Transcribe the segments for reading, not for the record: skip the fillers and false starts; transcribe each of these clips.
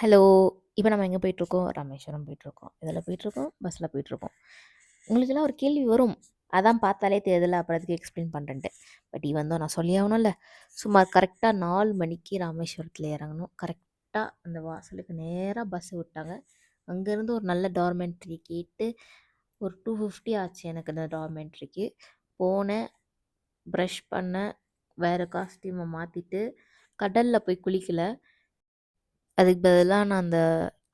Hello! இப்ப நம்ம எங்க போயிட்டுருக்கோம்? ராமேஸ்வரம் போயிட்டுருக்கோம். எதுல போயிட்டுருக்கோம்? பஸ்ல போயிட்டுருக்கோம். உங்களுக்கெல்லாம் ஒரு கேள்வி வரும். அதான் பார்த்தாலே தெரியுதுல்ல, அப்புறம் எதுக்கு எக்ஸ்பிளைன் பண்றேன்ட்டு. பட் இவன் தான் நான் சொல்லியே ஆகணும்ல. சுமார் கரெக்ட்டா 4 மணிக்கு ராமேஸ்வரத்துல இறங்கணும். கரெக்ட்டா அந்த வாசலுக்கு நேரா பஸ் விட்டாங்க. அங்கேருந்து ஒரு நல்ல டார்மெண்ட்ரி கேட்டு ஒரு 250 ஆச்சு எனக்கு அந்த டார்மெண்ட்ரிக்கு. போனேன், ப்ரஷ் பண்ணேன், வேற காஸ்டியூம மாத்திட்டு, கடல்ல போய் குளிக்கல. அதுக்கு பதிலா நான் அந்த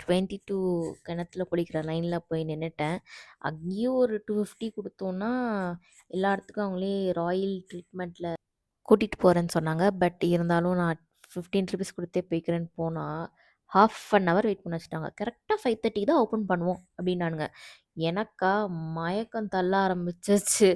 22 கிணத்துல குளிக்கிற லைன்ல போய் நின்னுட்டேன். அங்கேயும் ஒரு 250 குடுத்தோம்னா, எல்லா இடத்துக்கும் அவங்களே ராயல் ட்ரீட்மெண்ட்ல கூட்டிட்டு போறேன்னு சொன்னாங்க. பட் இருந்தாலும் நான் 15 ரூபீஸ் குடுத்தே போய்க்கிறேன்னு போனா, ஹாஃப் அன் ஹவர் வெயிட் பண்ண வச்சுட்டாங்க. கரெக்ட்டா 5:30க்கு தான் ஓப்பன் பண்ணுவோம் அப்டின்னானுங்க. எனக்கா மயக்கம் தள்ள ஆரம்பிச்சுருச்சு.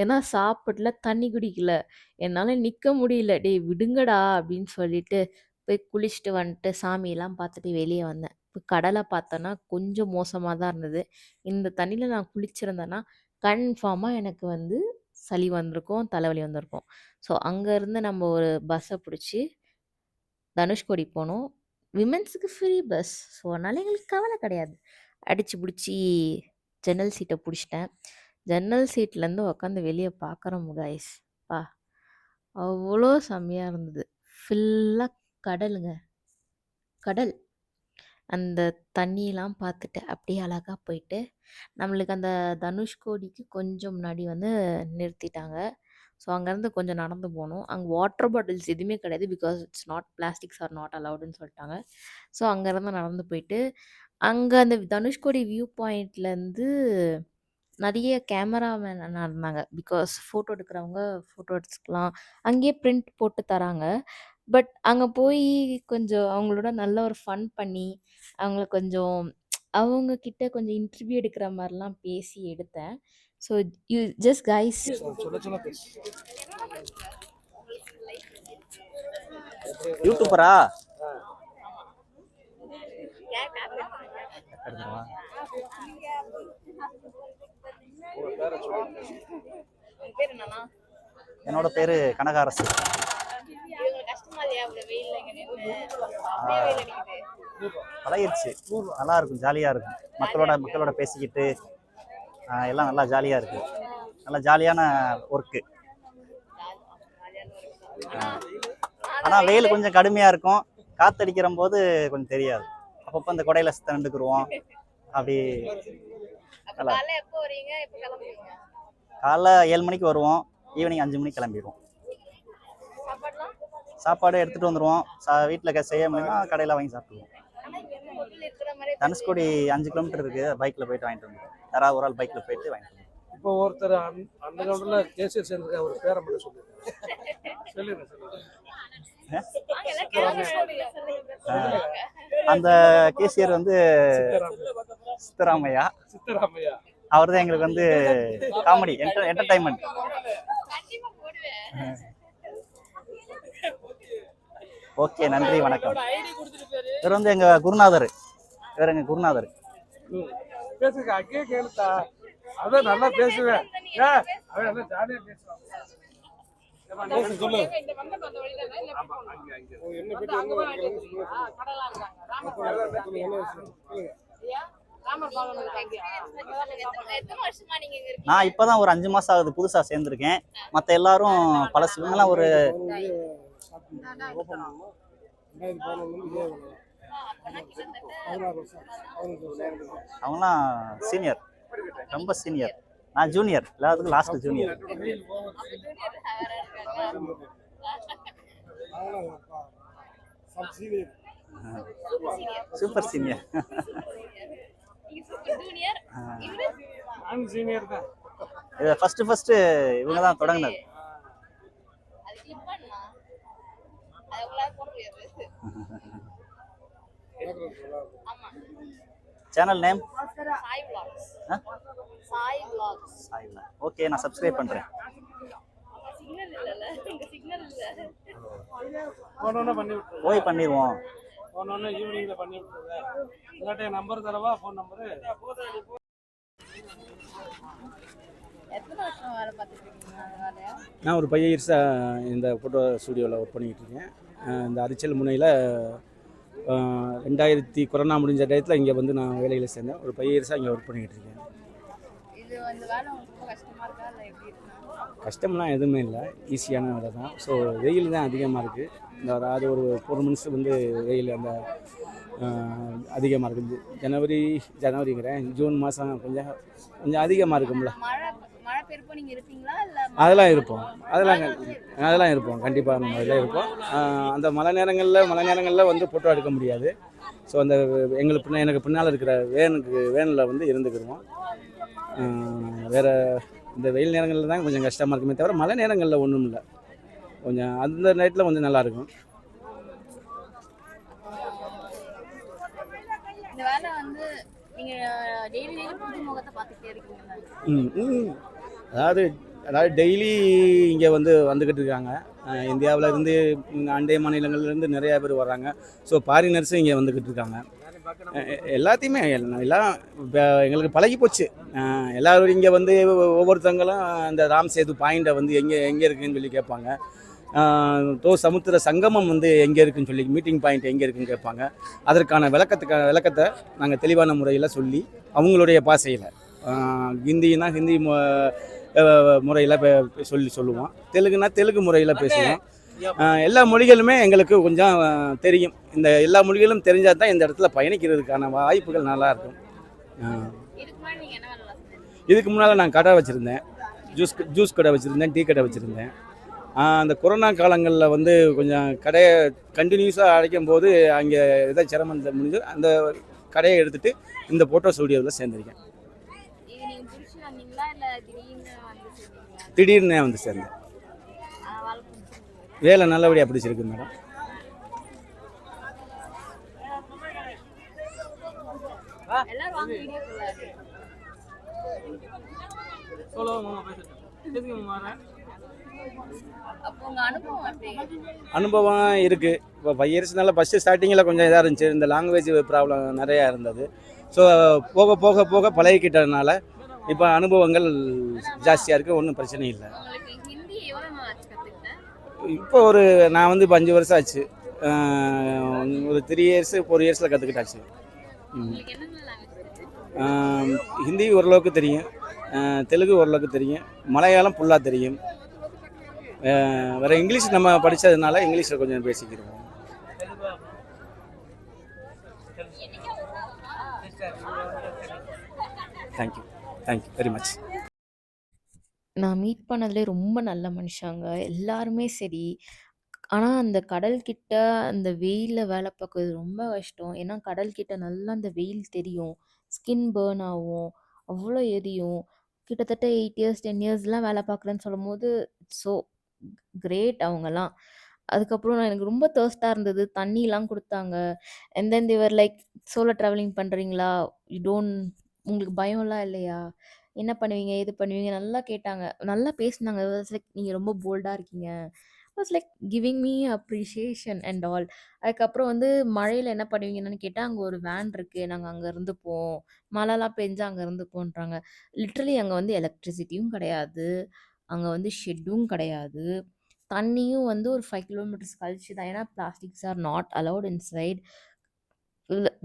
ஏன்னா சாப்பிடல, தண்ணி குடிக்கல. என்னால நிக்க முடியல. "டேய் விடுங்கடா" அப்டின்னு சொல்லிட்டு போய் குளிச்சுட்டு வந்துட்டு, சாமியெல்லாம் பார்த்துட்டு வெளிய வந்தேன். இப்ப கடல பார்த்தேன்னா, கொஞ்சம் மோசமா தான் இருந்தது. இந்த தண்ணீல நான் குளிச்சிருந்தேன்னா, கன்ஃபார்மா எனக்கு வந்து சளி வந்திருக்கும், தலைவலி வந்திருக்கும். ஸோ, அங்கருந்து நம்ம ஒரு பஸ்ஸ புடிச்சு தனுஷ்கோடி போனோம். விமென்ஸுக்கு ஃப்ரீ பஸ். ஸோ, அதனால எங்களுக்கு கவலை கிடையாது. அடிச்சு புடிச்சு ஜன்னல் சீட்ட புடிச்சுட்டேன். ஜன்னல் சீட்லேருந்து உட்காந்து வெளிய பார்க்குறோம் காய்ஸ். அப்பா! அவ்ளோ செம்மையா இருந்தது. ஃபுல்லா கடலுங்க. கடல். அந்த தண்ணியெல்லாம் பார்த்துட்டு அப்படியே அழகா போயிட்டு, நம்மளுக்கு அந்த தனுஷ்கோடிக்கு கொஞ்சம் முன்னாடி வந்து நிறுத்திட்டாங்க. ஸோ, அங்கேருந்து கொஞ்சம் நடந்து போனோம். அங்க வாட்டர் பாட்டில்ஸ் எதுவுமே கிடையாது. Because it's not plastics are not அலவுடுன்னு சொல்ட்டாங்க. ஸோ, அங்கேருந்து நடந்து போயிட்டு, அங்க அந்த தனுஷ்கோடி வியூ பாயிண்ட்லேருந்து நெறைய கேமராமேன் அண்ணா இருந்தாங்க. பிகாஸ் ஃபோட்டோ எடுக்கிறவங்க ஃபோட்டோ எடுத்துக்கலாம். அங்கேயே பிரிண்ட் போட்டு தராங்க. பட் அங்க போயி கொஞ்சம் அவங்களோட நல்ல ஒரு ஃபன் பண்ணி, அவங்கள கொஞ்சம் அவங்க கிட்ட கொஞ்சம் இன்டர்வியூ எடுக்கிற மாரிலாம் பேசி எடுத்தேன். ஸோ யூ ஜஸ்ட் கைஸ் சொல்ல சொல்ல பேசு. யூடியூபரா? எடுத்துருவா. என்னோட பேரு கனகாரசு. பழகிருச்சு. நல்லா இருக்கும், ஜாலியா இருக்கும். மக்களோட பேசிக்கிட்டு எல்லாம் நல்லா ஜாலியா இருக்கு. நல்லா ஜாலியான ஒர்க்கு. ஆனா வெயில் கொஞ்சம் கடுமையா இருக்கும். காத்தடிக்கிற போது கொஞ்சம் தெரியாது. அப்பப்போ இந்த கொடையில நின்றுக்குருவோம். அப்படி நல்லா. காலைல 7 மணிக்கு வருவோம், ஈவினிங் 5 மணிக்கு கிளம்பிடுவோம். சாப்பாடு எடுத்துட்டு வந்துடுவோம். வீட்டில் செய்ய முடியுமா கடையில் வாங்கி சாப்பிடுவோம். தனுஷ்கோடி 5 கிலோமீட்டர் இருக்கு. பைக்கில் போயிட்டு வாங்கிட்டு வந்துடுவோம். யாராவது ஒரு ஆள் பைக்கில் போயிட்டு வாங்கிட்டு வந்துடுவோம். இப்போ ஒருத்தர் அந்த கிரௌண்ட்ல கேசியர் சேர்ந்துருக்க ஒரு பேரை மட்டும் சொல்லுங்க. அந்த கேசியர் வந்து சித்தராமையா. அவர் தான் எங்களுக்கு வந்து காமெடி என்டர்டைன்மெண்ட். ஓகே, நன்றி, வணக்கம். இவர் வந்து எங்க குருநாதர். பேசுங்க, அங்கேயே கேளுத்தா. அதான் நல்லா பேசுவேன். அவன் ஜாலியா பேசுவான். சொல்லு. நான் இப்பதான் ஒரு 5 மாசம் ஆகுது புதுசா சேர்ந்திருக்கேன். மத்த எல்லாரும் பழசு. இவங்கெல்லாம் ஒரு அவங்களாம் சீனியர், ரொம்ப சீனியர். நான் ஜூனியர், எல்லாத்துக்கும் லாஸ்ட் ஜூனியர். Super senior. இது ஃபர்ஸ்ட் இவங்க தான் தொடங்கினது. Channel name Sai vlogs. Okay, நான் சப்ஸ்கிரைப் பண்றேன். போய் பண்ணிடுவோம். ஈவினிங்ல பண்ணி விட்டுருங்க. நம்பர் தரவா? ஃபோன் நம்பரு எத்தனை வருஷம் வேலை பார்த்துட்டு இருக்கீங்க அந்த வேலையா? நான் ஒரு 5 இயர்ஸாக இந்த ஃபோட்டோ ஸ்டூடியோவில் ஒர்க் பண்ணிக்கிட்டு இருக்கேன். இந்த அரிச்சல் முனையில் 2000 கொரோனா முடிஞ்ச டயத்தில் இங்கே வந்து நான் வேலையில் சேர்ந்தேன். ஒரு 5 இயர்ஸாக இங்கே ஒர்க் பண்ணிக்கிட்டு இருக்கேன். இது இந்த வேலை உங்களுக்கு ரொம்ப கஷ்டமா இருக்கா இல்லை எப்படி இருக்குன்னா? கஷ்டம்லாம் எதுவுமே இல்லை, ஈஸியான வேலை தான். ஸோ வெயில் தான் அதிகமாக இருக்குது. இந்த அதாவது ஒரு 4 மந்த்ஸ் வந்து வெயில் அந்த அதிகமாக இருக்குது. ஜனவரிங்கிறேன், ஜூன் மாதம் கொஞ்சம் கொஞ்சம் அதிகமாக இருக்கும்ல. மழை மழை பெய்யறப்போ நீங்க இருப்பீங்களா இல்ல அதெல்லாம் இருப்போம், அதெல்லாம் இருப்போம், கண்டிப்பாக நம்ம இதில் இருப்போம். அந்த மழை நேரங்களில் வந்து ஃபோட்டோ எடுக்க முடியாது. ஸோ அந்த எனக்கு பின்னால் இருக்கிற வேனில் வந்து இருந்துக்கிடுவோம். வேறு இந்த வெயில் நேரங்களில் தான் கொஞ்சம் கஷ்டமாக இருக்குமே தவிர மழை நேரங்களில் ஒன்றும் இல்லை. கொஞ்சம் அந்த நைட்டில் கொஞ்சம் நல்லாயிருக்கும். இந்த வேலை வந்து நீங்க டெய்லி புது முகத்தை பார்த்துட்டே இருக்கீங்களா? அதாவது டெய்லி இங்கே வந்துக்கிட்டு இருக்காங்க. இந்தியாவில் இருந்து அண்டை மாநிலங்கள்லேருந்து நிறையா பேர் வர்றாங்க. ஸோ ஃபாரினர்ஸும் இங்கே வந்துக்கிட்டு இருக்காங்க. எல்லாத்தையுமே எல்லாம் இப்போ எங்களுக்கு பழகி போச்சு. எல்லோரும் இங்கே வந்து ஒவ்வொருத்தங்களும் அந்த ராம் சேது பாயிண்டை வந்து எங்கே இருக்குதுன்னு சொல்லி கேட்பாங்க. சமுத்திர சங்கமம் வந்து எங்கே இருக்குதுன்னு சொல்லி மீட்டிங் பாயிண்ட் எங்கே இருக்குதுன்னு கேட்பாங்க. அதற்கான விளக்கத்தை நாங்கள் தெளிவான முறையில் சொல்லி அவங்களுடைய பாஷையில் ஹிந்தினா ஹிந்தி முறையில் சொல்லுவோம். தெலுங்குனா தெலுங்கு முறையில் பேசுவோம். எல்லா மொழிகளுமே எங்களுக்கு கொஞ்சம் தெரியும். இந்த எல்லா மொழிகளும் தெரிஞ்சால் தான் இந்த இடத்துல பயணிக்கிறதுக்கான வாய்ப்புகள் நல்லாயிருக்கும். இதுக்கு முன்னால் நான் கடை வச்சுருந்தேன், ஜூஸ் கடை வச்சுருந்தேன், டீ கடை வச்சுருந்தேன். அந்த கொரோனா காலங்களில் வந்து கொஞ்சம் கடையை கண்டினியூஸாக அடைக்கும் போது அங்கே ஏதாவது சிரமம் முடிஞ்சு அந்த கடையை எடுத்துகிட்டு இந்த ஃபோட்டோ ஸ்டூடியோவில் சேர்ந்துருக்கேன். திடீர்னு வந்து சேர்ந்தேன். வேலை நல்லபடியாக பிடிச்சிருக்கு மேடம். அனுபவம் இருக்குது. இப்போ 5 இயர்ஸ்னால ஃபஸ்ட்டு ஸ்டார்டிங்கில் கொஞ்சம் இதாக இருந்துச்சு. இந்த லாங்குவேஜ் ப்ராப்ளம் நிறையா இருந்தது. ஸோ போக போக போக பழகிக்கிட்டதுனால இப்போ அனுபவங்கள் ஜாஸ்தியாக இருக்குது. ஒன்றும் பிரச்சனை இல்லை. இப்போ நான் வந்து இப்போ 5 வருஷம் ஆச்சு. ஒரு 3 இயர்ஸ் 4 இயர்ஸில் கற்றுக்கிட்டாச்சு. ஹிந்தி ஓரளவுக்கு தெரியும், தெலுங்கு ஓரளவுக்கு தெரியும், மலையாளம் ஃபுல்லாக தெரியும். வேறு இங்கிலீஷ் நம்ம படித்ததுனால இங்கிலீஷில் கொஞ்சம் பேசிக்கிறோம். Thank you very much. நான் மீட் பண்ணதுலே ரொம்ப நல்ல மனுஷங்க எல்லாருமே சரி. ஆனால் அந்த கடல்கிட்ட அந்த வெயிலில் வேலை பார்க்குறது ரொம்ப கஷ்டம். ஏன்னா கடல்கிட்ட நல்லா அந்த வெயில் தெரியும், ஸ்கின் பேர்ன் ஆகும், அவ்வளோ எரியும். கிட்டத்தட்ட 8 இயர்ஸ் 10 இயர்ஸ்லாம் வேலை பார்க்குறேன்னு சொல்லும் போது ஸோ கிரேட் அவங்கலாம். அதுக்கப்புறம் எனக்கு ரொம்ப தர்ஸ்ட்டாக இருந்தது, தண்ணிலாம் கொடுத்தாங்க. And then they were like solo travelling பண்ணுறீங்களா, யூ டோன்ட் உங்களுக்கு பயம்லாம் இல்லையா, என்ன பண்ணுவீங்க ஏது பண்ணுவீங்க நல்லா கேட்டாங்க, நல்லா பேசினாங்க. லைக் நீங்கள் ரொம்ப போல்டாக இருக்கீங்க. Was like giving me appreciation and all. அதுக்கப்புறம் வந்து மழையில் என்ன பண்ணுவீங்கன்னு கேட்டால் அங்கே ஒரு வேன் இருக்குது, நாங்கள் அங்கே இருந்துப்போம், மழைலாம் பெஞ்சா அங்கே இருந்துப்போன்றாங்க. லிட்ரலி அங்கே வந்து எலக்ட்ரிசிட்டியும் கிடையாது, அங்கே வந்து ஷெட்டும் கிடையாது, தண்ணியும் வந்து ஒரு 5 கிலோமீட்டர்ஸ் கழிச்சு தான். ஏன்னா plastics are not allowed inside.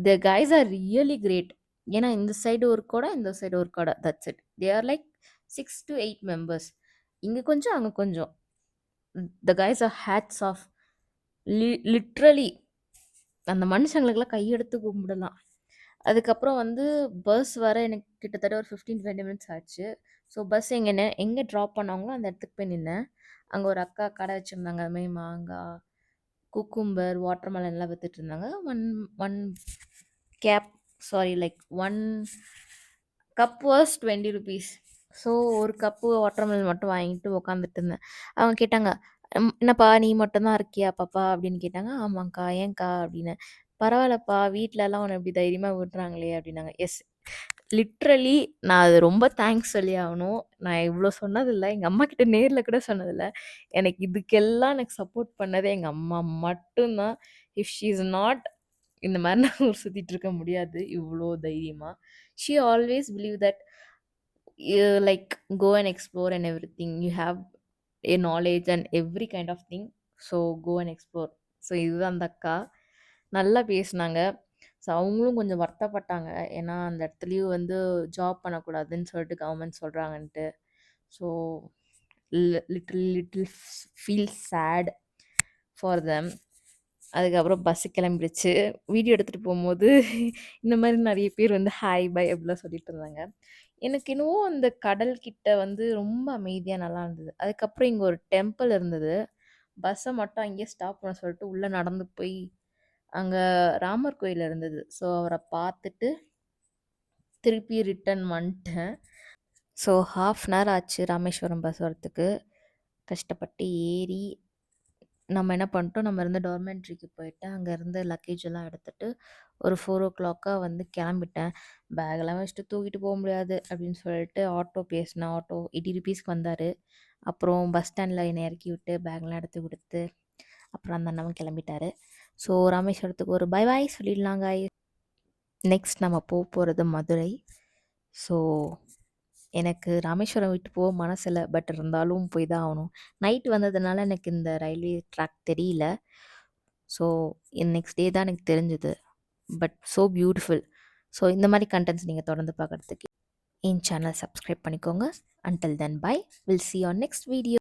The guys are really great. ஏன்னா இந்த சைடு ஒரு கடை, இந்த சைடு ஒரு கடை, that's it. They are like 6 to 8 members. இங்கே கொஞ்சம் அங்கே கொஞ்சம். The guys are hats off. Literally அந்த மனுஷங்களுக்கெல்லாம் கையெடுத்து கும்பிடலாம். அதுக்கப்புறம் வந்து பஸ் வர எனக்கு கிட்டத்தட்ட ஒரு 15-20 மினிட்ஸ் ஆச்சு. ஸோ பஸ் எங்கே ட்ராப் பண்ணாங்களோ அந்த இடத்துக்கு போய் நின்னேன். அங்கே ஒரு அக்கா கடை வச்சுருந்தாங்க. அதுமாதிரி மாங்காய், குக்கும்பர், வாட்டர்மெலன்லாம் வித்துட்டு இருந்தாங்க. One cup like 1 cup was 20 rupees. So ஒரு கப்பு வாட்டர்மெலன் மட்டும் வாங்கிட்டு உட்காந்துட்டு இருந்தேன். அவங்க கேட்டாங்க, என்னப்பா நீ மட்டும்தான் இருக்கியா பாப்பா அப்படின்னு கேட்டாங்க. ஆமாங்க்கா, ஏன்க்கா அப்படின்னு. பரவாயில்லப்பா, வீட்டிலலாம் உன்னை இப்படி தைரியமாக விட்டுறாங்களே அப்படின்னாங்க. எஸ், லிட்ரலி நான் அது ரொம்ப தேங்க்ஸ் சொல்லி ஆகணும். நான் இவ்வளோ சொன்னதில்லை, எங்கள் அம்மா கிட்ட நேரில் கூட சொன்னதில்லை. இதுக்கெல்லாம் எனக்கு சப்போர்ட் பண்ணதே எங்கள் அம்மா மட்டும்தான். இஃப் ஷீ இஸ் நாட், இந்த மாதிரி நான் ஊர் சுற்றிட்டு இருக்க முடியாது இவ்வளோ தைரியமாக. She always believe that like go and explore and everything. You have a knowledge and every kind of thing. So go and explore. So இதுதான் அந்த அக்கா. நல்லா பேசினாங்க. ஸோ அவங்களும் கொஞ்சம் வருத்தப்பட்டாங்க. ஏன்னா அந்த இடத்துலையும் வந்து ஜாப் பண்ணக்கூடாதுன்னு சொல்லிட்டு கவர்மெண்ட் சொல்கிறாங்கன்ட்டு. So little feel sad for them. அதுக்கப்புறம் பஸ்ஸு கிளம்பிடுச்சு. வீடியோ எடுத்துகிட்டு போகும்போது இந்த மாதிரி நிறைய பேர் வந்து ஹாய் பை அப்படிலாம் சொல்லிட்டு இருந்தாங்க. எனக்கு என்னவோ அந்த கடல் கிட்ட வந்து ரொம்ப அமைதியாக நல்லா இருந்தது. அதுக்கப்புறம் இங்கே ஒரு டெம்பிள் இருந்தது. பஸ்ஸை மட்டும் அங்கேயே ஸ்டாப் பண்ண சொல்லிட்டு உள்ளே நடந்து போய் அங்கே ராமர் கோயில் இருந்தது. ஸோ அவரை பார்த்துட்டு திருப்பி ரிட்டர்ன் வந்துட்டேன். ஸோ 1/2 அன் ஹவர் ஆச்சு ராமேஸ்வரம் பஸ் வரத்துக்கு. கஷ்டப்பட்டு ஏறி நம்ம என்ன பண்ணிட்டோம், நம்ம இருந்த டார்மெண்ட்ரிக்கு போயிட்டு அங்கே இருந்த லக்கேஜ் எல்லாம் எடுத்துகிட்டு ஒரு 4 வந்து கிளம்பிட்டேன். பேக்கெல்லாம் வச்சுட்டு தூக்கிட்டு போக முடியாது அப்படின்னு சொல்லிட்டு ஆட்டோ பேசினேன். ஆட்டோ 80 ருபீஸ்க்கு வந்தார். அப்புறம் பஸ் ஸ்டாண்டில் என்னை இறக்கி விட்டு பேக்லாம் எடுத்து கொடுத்து அப்புறம் அந்த அண்ணன் கிளம்பிட்டாரு. ஸோ ராமேஸ்வரத்துக்கு ஒரு பை பாய் சொல்லிடலாங்க. நெக்ஸ்ட் நம்ம போகிறது மதுரை. ஸோ எனக்கு ராமேஸ்வரம் விட்டு போக மனசில்ல. பட் இருந்தாலும் போய் தான் ஆகணும். நைட் வந்ததுனால எனக்கு இந்த ரயில்வே ட்ராக் தெரியல. ஸோ நெக்ஸ்ட் டே தான் எனக்கு தெரிஞ்சுது. But so beautiful. ஸோ இந்த மாதிரி கண்டென்ட்ஸ் நீங்கள் தொடர்ந்து பார்க்குறதுக்கு என் சேனல் சப்ஸ்கிரைப் பண்ணிக்கோங்க. Until then, bye. We'll see you on next video.